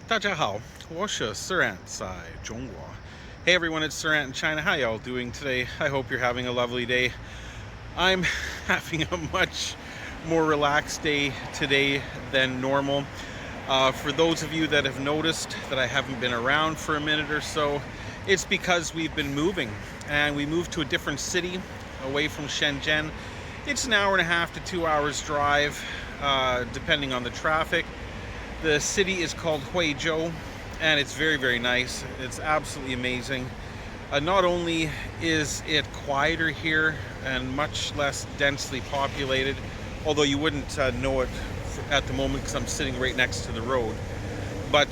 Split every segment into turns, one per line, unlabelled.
大家好，我是 Suran 在中国. Hey everyone, it's Suran in China. How y'all doing today? I hope you're having a lovely day. I'm having a much more relaxed day today than normal. For those of you that have noticed that I haven't been around for a minute or so, it's because we've been moving, and we moved to a different city away from Shenzhen. It's an hour and a half to 2 hours drive, depending on the traffic. The city is called Huizhou, and it's very, very nice. It's absolutely amazing. Not only is it quieter here and much less densely populated, although you wouldn't know it at the moment because I'm sitting right next to the road, but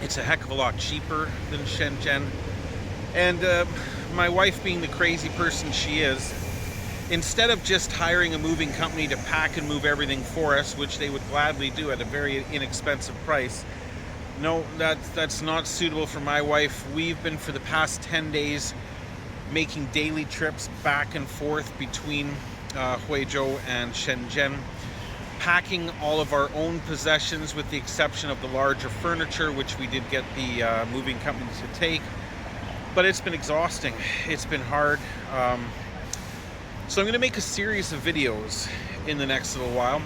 it's a heck of a lot cheaper than Shenzhen. And my wife, being the crazy person she is, instead of just hiring a moving company to pack and move everything for us, which they would gladly do at a very inexpensive price, no, that's not suitable for my wife. We've been, for the past 10 days, making daily trips back and forth between Huizhou and Shenzhen, packing all of our own possessions with the exception of the larger furniture, which we did get the moving company to take. But it's been exhausting. It's been hard. So I'm going to make a series of videos in the next little while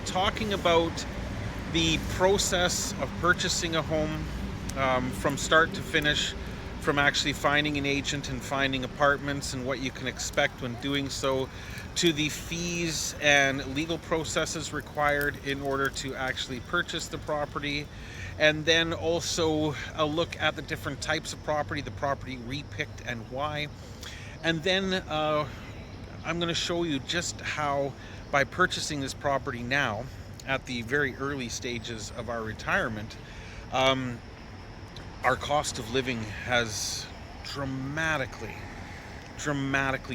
talking about the process of purchasing a home, from start to finish, from actually finding an agent and finding apartments and what you can expect when doing so, to the fees and legal processes required in order to actually purchase the property, and then also a look at the different types of property, the property we picked and why. And then I'm going to show you just how, by purchasing this property now at the very early stages of our retirement, our cost of living has dramatically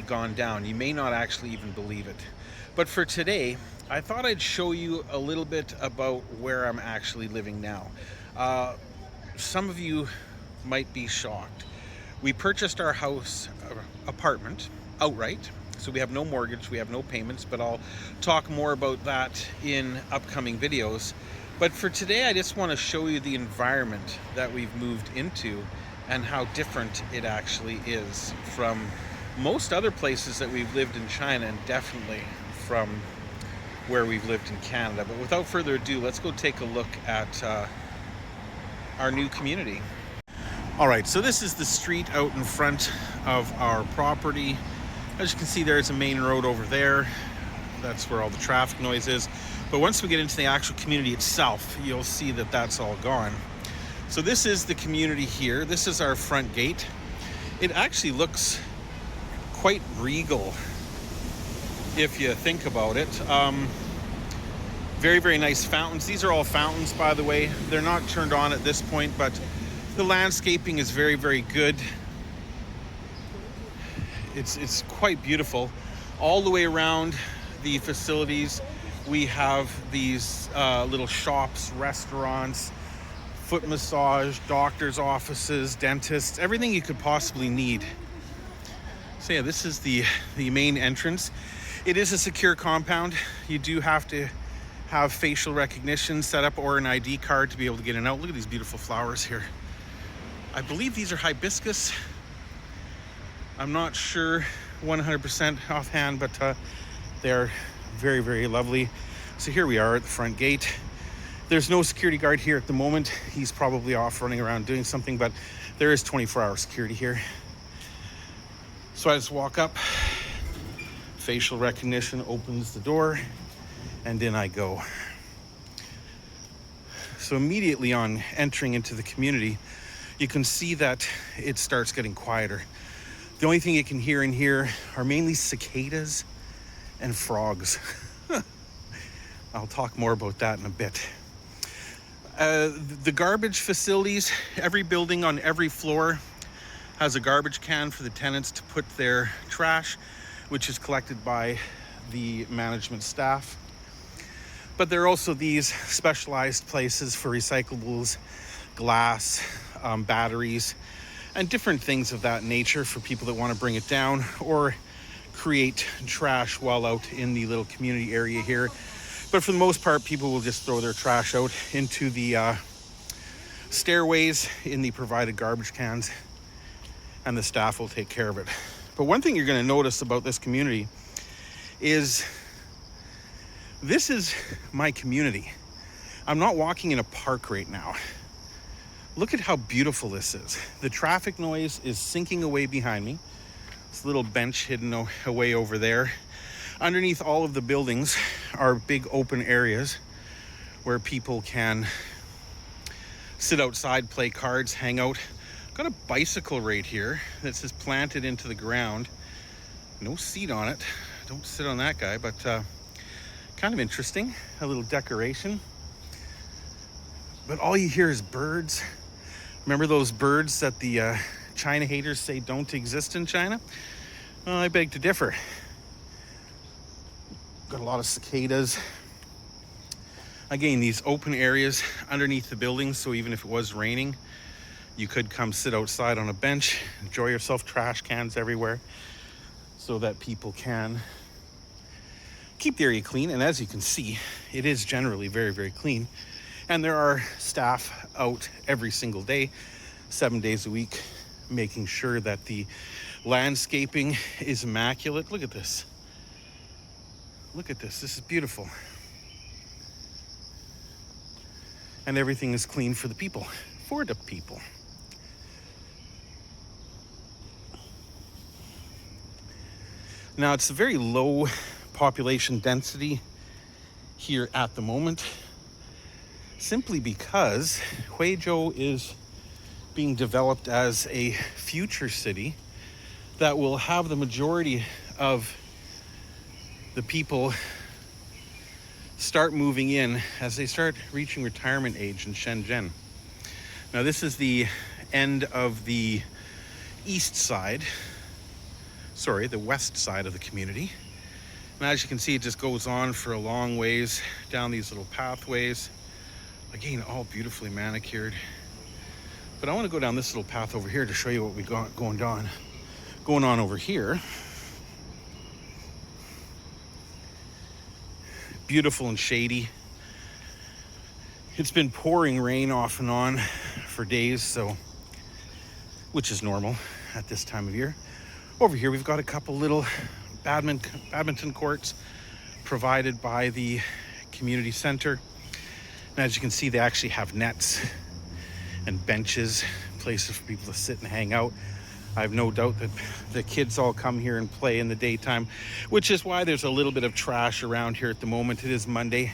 gone down. You may not actually even believe it. But for today, I thought I'd show you a little bit about where I'm actually living now. Some of you might be shocked. We purchased our house, apartment, outright. So we have no mortgage, we have no payments, but I'll talk more about that in upcoming videos. But for today, I just want to show you the environment that we've moved into and how different it actually is from most other places that we've lived in China, and definitely from where we've lived in Canada. But without further ado, let's go take a look at our new community. All right, so this is the street out in front of our property. As you can see, there's a main road over there. That's where all the traffic noise is. But once we get into the actual community itself, you'll see that that's all gone. So this is the community here. This is our front gate. It actually looks quite regal if you think about it. Very, very nice fountains. These are all fountains, by the way. They're not turned on at this point, but the landscaping is very, very good. It's quite beautiful. All the way around the facilities, we have these little shops, restaurants, foot massage, doctor's offices, dentists, everything you could possibly need. So yeah, this is the main entrance. It is a secure compound. You do have to have facial recognition set up or an ID card to be able to get in and out. Look at these beautiful flowers here. I believe these are hibiscus. I'm not sure 100% offhand, but they're very, very lovely. So here we are at the front gate. There's no security guard here at the moment. He's probably off running around doing something, but there is 24-hour security here. So I just walk up, facial recognition opens the door, and in I go. So immediately on entering into the community, you can see that it starts getting quieter. The only thing you can hear in here are mainly cicadas and frogs. I'll talk more about that in a bit. The garbage facilities, every building on every floor has a garbage can for the tenants to put their trash, which is collected by the management staff. But there are also these specialized places for recyclables, glass, batteries, and different things of that nature for people that want to bring it down or create trash while out in the little community area here. But for the most part, people will just throw their trash out into the stairways in the provided garbage cans, and the staff will take care of it. But one thing you're going to notice about this community is this is my community. I'm not walking in a park right now. Look at how beautiful this is. The traffic noise is sinking away behind me. This little bench hidden away over there. Underneath all of the buildings are big open areas where people can sit outside, play cards, hang out. Got a bicycle right here that's just planted into the ground. No seat on it. Don't sit on that guy, but kind of interesting. A little decoration. But all you hear is birds. Remember those birds that the China haters say don't exist in China? Well, I beg to differ. Got a lot of cicadas. Again, these open areas underneath the buildings, so even if it was raining, you could come sit outside on a bench, enjoy yourself, trash cans everywhere, so that people can keep the area clean. And as you can see, it is generally very, very clean. And there are staff out every single day, 7 days a week, making sure that the landscaping is immaculate. Look at this. Look at this. This is beautiful. And everything is clean for the people, for the people. Now, it's a very low population density here at the moment, simply because Huizhou is being developed as a future city that will have the majority of the people start moving in as they start reaching retirement age in Shenzhen. Now, this is the end of the east side, the west side of the community. And as you can see, it just goes on for a long ways down these little pathways. Again, all beautifully manicured. But I want to go down this little path over here to show you what we got going on over here. Beautiful and shady. It's been pouring rain off and on for days, so which is normal at this time of year. Over here we've got a couple little badminton courts provided by the community center. And as you can see, they actually have nets and benches, places for people to sit and hang out. I have no doubt that the kids all come here and play in the daytime, which is why there's a little bit of trash around here at the moment. It is Monday,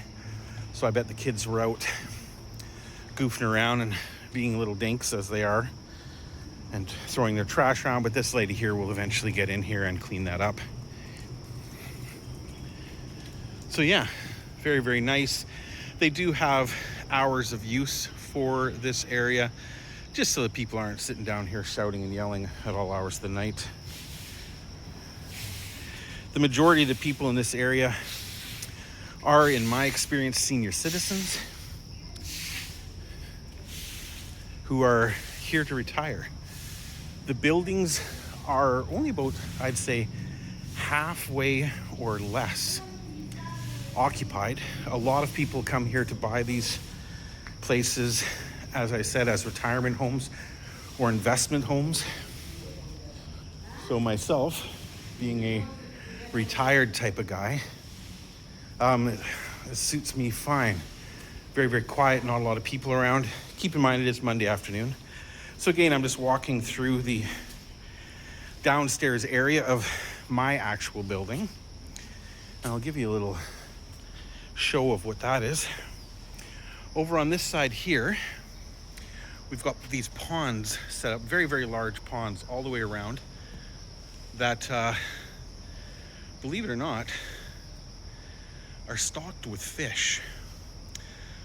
so I bet the kids were out goofing around and being little dinks as they are and throwing their trash around. But this lady here will eventually get in here and clean that up. So yeah, very, very nice. They do have hours of use for this area, just so that people aren't sitting down here shouting and yelling at all hours of the night. The majority of the people in this area are, in my experience, senior citizens who are here to retire. The buildings are only about, I'd say, halfway or less occupied. A lot of people come here to buy these places, as I said, as retirement homes or investment homes. So myself, being a retired type of guy, it suits me fine. Very, very quiet, not a lot of people around. Keep in mind, it is Monday afternoon. So again, I'm just walking through the downstairs area of my actual building. And I'll give you a little show of what that is. Over on this side here, we've got these ponds set up, very, very large ponds all the way around that, believe it or not, are stocked with fish.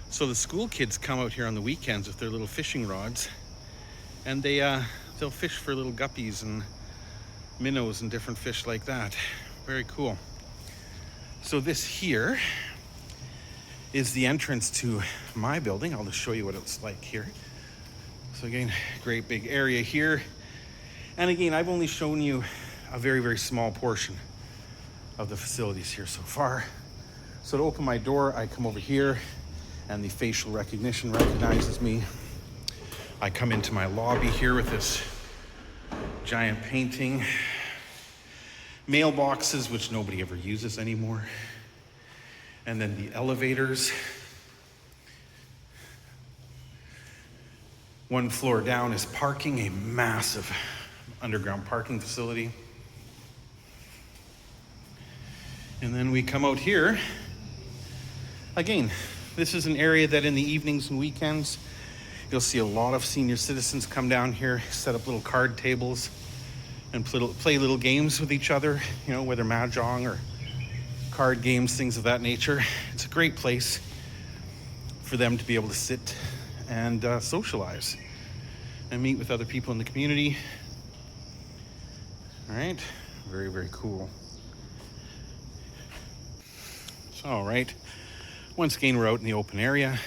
So the school kids come out here on the weekends with their little fishing rods, and they'll fish for little guppies and minnows and different fish like that. Very cool. So this here is the entrance to my building. I'll just show you what it's like here. So again, great big area here. And again, I've only shown you a very, very small portion of the facilities here so far. So to open my door, I come over here and the facial recognition recognizes me. I come into my lobby here with this giant painting, mailboxes, which nobody ever uses anymore, and then the elevators. One floor down is parking, a massive underground parking facility. And then we come out here. Again, this is an area that in the evenings and weekends, you'll see a lot of senior citizens come down here, set up little card tables, and play little games with each other, you know, whether mahjong or card games, things of that nature. It's a great place for them to be able to sit and socialize and meet with other people in the community. All right, very, very cool. So, all right, once again, we're out in the open area.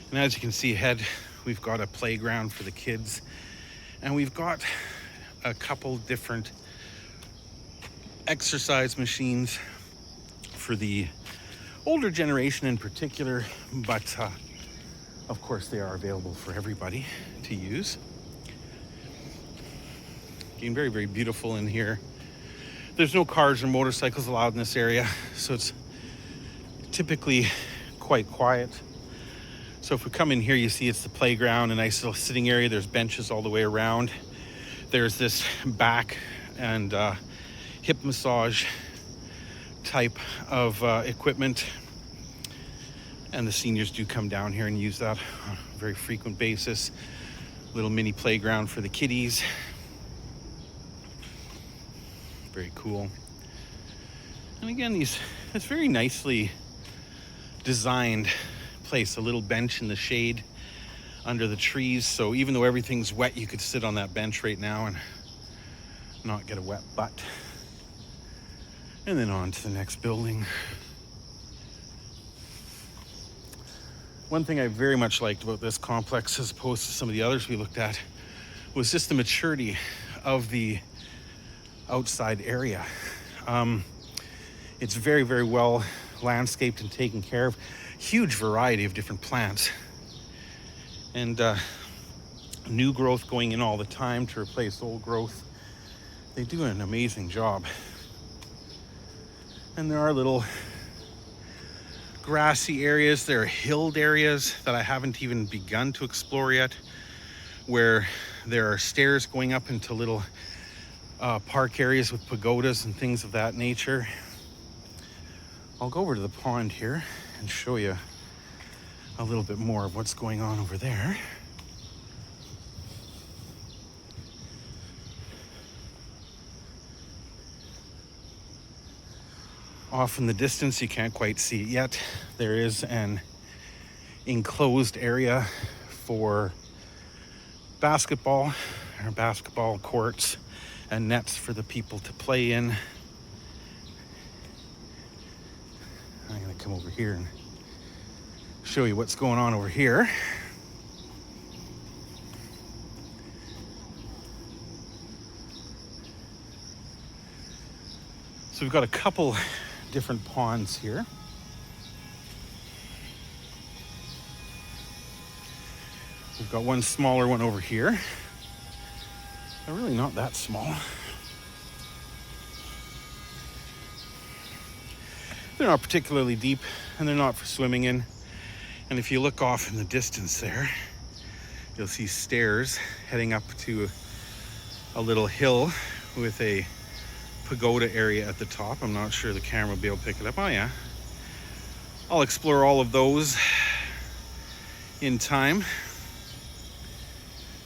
And as you can see ahead, we've got a playground for the kids. And we've got a couple different exercise machines for the older generation in particular, but of course they are available for everybody to use. Again, very, very beautiful in here. There's no cars or motorcycles allowed in this area, so it's typically quite quiet. So if we come in here, you see it's the playground, a nice little sitting area. There's benches all the way around. There's this back and hip massage type of equipment. And the seniors do come down here and use that on a very frequent basis. Little mini playground for the kiddies. Very cool. And again, it's very nicely designed place, a little bench in the shade under the trees. So even though everything's wet, you could sit on that bench right now and not get a wet butt. And then on to the next building. One thing I very much liked about this complex, as opposed to some of the others we looked at, was just the maturity of the outside area. It's very, very well landscaped and taken care of. Huge variety of different plants. And new growth going in all the time to replace old growth. They do an amazing job. And there are little grassy areas. There are hilled areas that I haven't even begun to explore yet, where there are stairs going up into little park areas with pagodas and things of that nature. I'll go over to the pond here and show you a little bit more of what's going on over there. Off in the distance, you can't quite see it yet, there is an enclosed area for basketball courts and nets for the people to play in. I'm gonna come over here and show you what's going on over here. So we've got a couple different ponds here. We've got one smaller one over here. They're really not that small. They're not particularly deep, and they're not for swimming in. And if you look off in the distance there, you'll see stairs heading up to a little hill with a pagoda area at the top. I'm not sure the camera will be able to pick it up. Oh yeah. I'll explore all of those in time.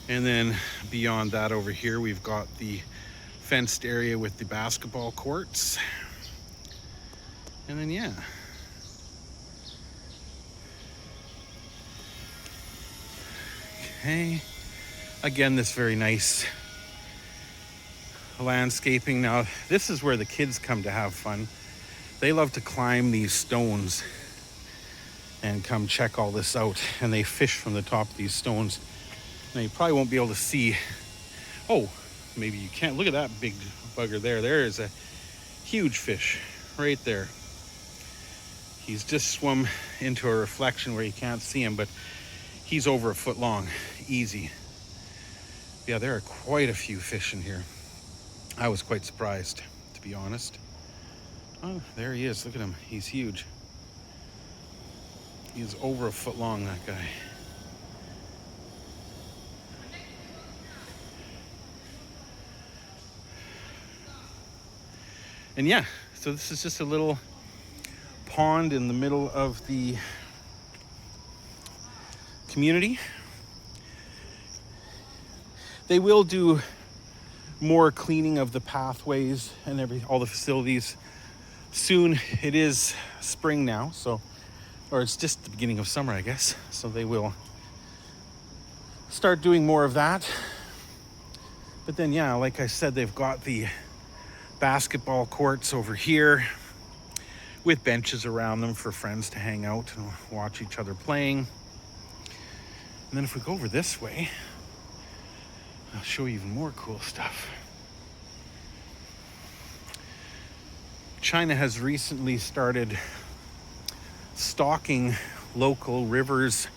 And then beyond that over here, we've got the fenced area with the basketball courts. And then, yeah. Okay. Again, this very nice landscaping. Now, this is where the kids come to have fun. They love to climb these stones and come check all this out. And they fish from the top of these stones. Now, you probably won't be able to see. Oh, maybe you can't. Look at that big bugger there. There is a huge fish right there. He's just swum into a reflection where you can't see him, but he's over a foot long, easy. Yeah, there are quite a few fish in here. I was quite surprised, to be honest. Oh, there he is. Look at him. He's huge. He is over a foot long, that guy. And yeah, so this is just a little pond in the middle of the community. They will do more cleaning of the pathways and all the facilities soon. It is spring now, or it's just the beginning of summer, I guess. So they will start doing more of that. But then, yeah, like I said, they've got the basketball courts over here with benches around them for friends to hang out and watch each other playing. And then if we go over this way, I'll show you even more cool stuff. China has recently started stocking local rivers,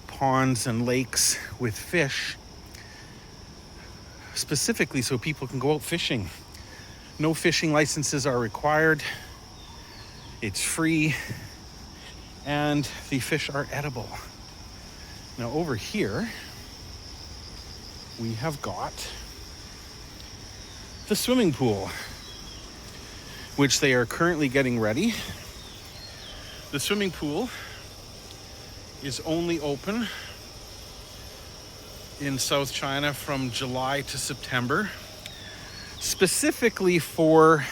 ponds, and lakes with fish, specifically so people can go out fishing. No fishing licenses are required. It's free, and the fish are edible. Now over here, we have got the swimming pool, which they are currently getting ready. The swimming pool is only open in South China from July to September, specifically for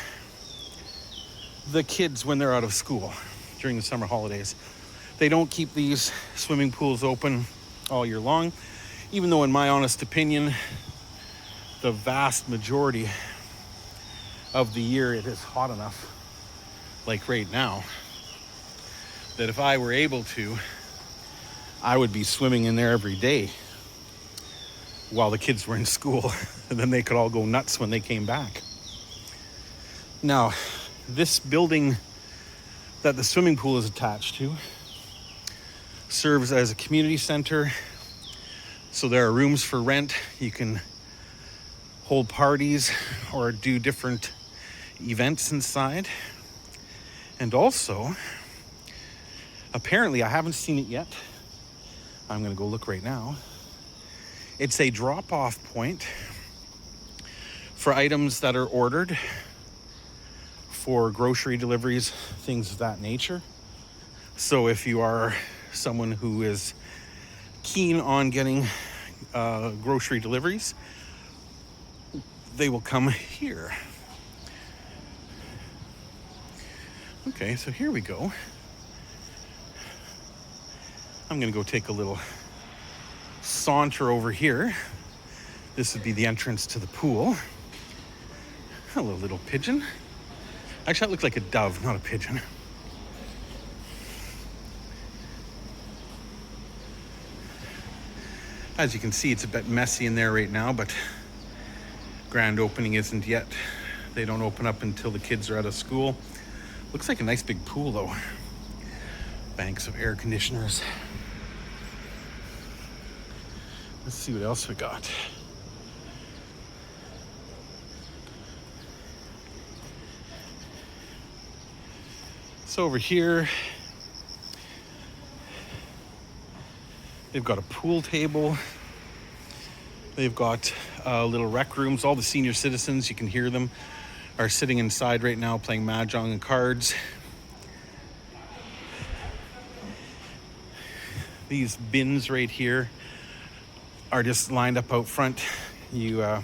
the kids when they're out of school during the summer holidays. They don't keep these swimming pools open all year long, even though in my honest opinion, the vast majority of the year it is hot enough, like right now, that if I were able to, I would be swimming in there every day while the kids were in school, and then they could all go nuts when they came back. Now, this building that the swimming pool is attached to serves as a community center. So there are rooms for rent. You can hold parties or do different events inside. And also, apparently, I haven't seen it yet. I'm gonna go look right now. It's a drop-off point for items that are ordered for grocery deliveries, things of that nature. So if you are someone who is keen on getting grocery deliveries, they will come here. Okay, so here we go. I'm gonna go take a little saunter over here. This would be the entrance to the pool. Hello, little pigeon. Actually, that looked like a dove, not a pigeon. As you can see, it's a bit messy in there right now, but grand opening isn't yet. They don't open up until the kids are out of school. Looks like a nice big pool though. Banks of air conditioners. Let's see what else we got. So over here, they've got a pool table. They've got little rec rooms. All the senior citizens, you can hear them, are sitting inside right now playing mahjong and cards. These bins right here are just lined up out front. You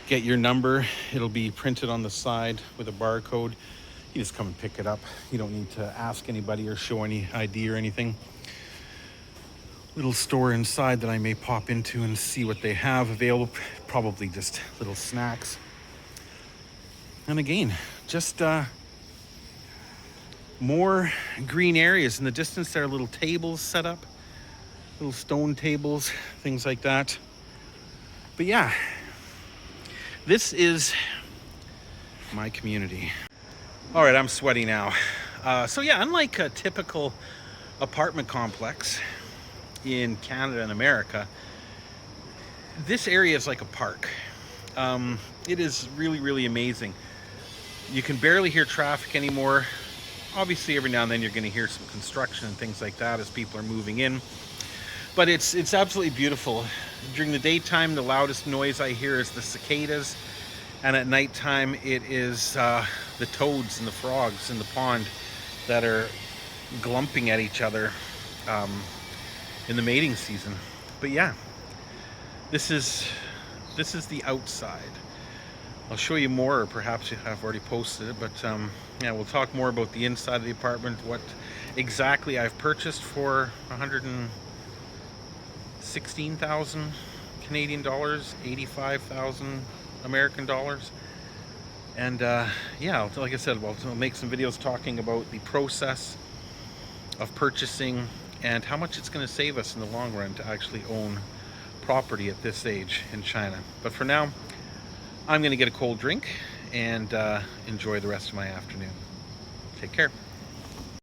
get your number. It'll be printed on the side with a barcode. You just come and pick it up. You don't need to ask anybody or show any ID or anything. Little store inside that I may pop into and see what they have available. Probably just little snacks. And again, just more green areas. In the distance, there are little tables set up. Little stone tables, things like that. But yeah, this is my community. All right, I'm sweaty now. So yeah, unlike a typical apartment complex in Canada and America, this area is like a park. It is really, really amazing. You can barely hear traffic anymore. Obviously, every now and then you're going to hear some construction and things like that as people are moving in. But it's absolutely beautiful. During the daytime, the loudest noise I hear is the cicadas, and at nighttime, it is the toads and the frogs in the pond that are glumping at each other in the mating season. But yeah, this is the outside. I'll show you more, or perhaps you have already posted it, but yeah, we'll talk more about the inside of the apartment, what exactly I've purchased for 116,000 Canadian dollars, 85,000 American dollars. And yeah, like I said, I'll make some videos talking about the process of purchasing and how much it's going to save us in the long run to actually own property at this age in China. But for now, I'm going to get a cold drink and enjoy the rest of my afternoon. Take care.